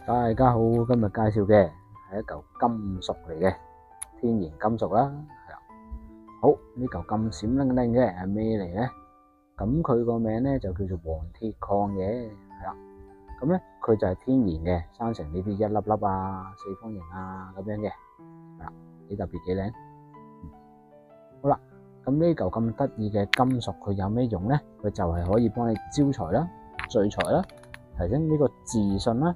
大家好，今日介紹嘅係一嚿金屬嚟嘅，天然金屬啦，係啦。好，呢嚿咁閃靈靈嘅係咩嚟咧？咁佢個名咧就叫做黃鐵礦嘅，係啦。咁咧佢就係天然嘅，生成呢啲一粒粒啊、四方形啊咁樣嘅，係啦，幾特別幾靚。好啦，咁呢嚿咁得意嘅金屬，佢有咩用咧？佢就係可以幫你招財啦、聚財啦，提升呢個自信啦。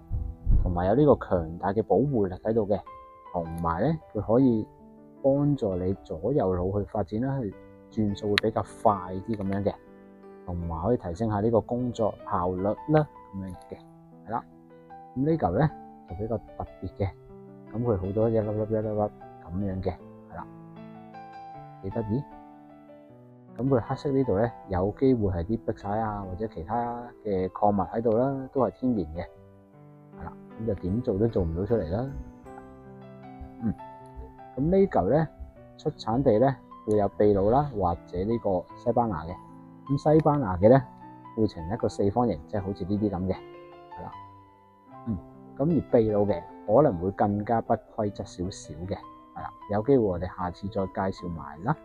同埋有呢個強大嘅保護力喺度嘅，同埋咧佢可以幫助你左右腦去發展啦，去轉數會比較快啲咁樣嘅，同埋可以提升下呢個工作效率啦咁樣嘅，係啦。咁呢嚿咧就比較特別嘅，咁佢好多一粒粒咁樣嘅，係啦，幾得意。咁佢黑色呢度咧有機會係啲碧璽啊或者其他嘅礦物喺度啦，都係天然嘅。係啦，咁就點做都做唔到出嚟啦。咁呢嚿咧出產地咧會有秘魯啦，或者呢個西班牙嘅。咁西班牙嘅咧會呈一個四方形，即係好似呢啲咁嘅，係啦。咁而秘魯嘅可能會更加不規則少少嘅，係啦。有機會我哋下次再介紹埋啦。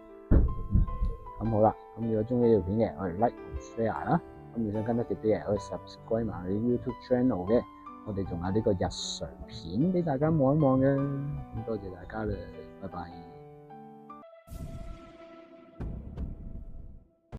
咁好啦，咁如果中意呢條片嘅，我哋 like 同 share 啦。咁如果想跟得貼啲嘅，可以 subscribe 埋我哋 YouTube channel 嘅。我哋仲有呢個日常片俾大家望一望嘅，咁多謝大家啦，拜拜。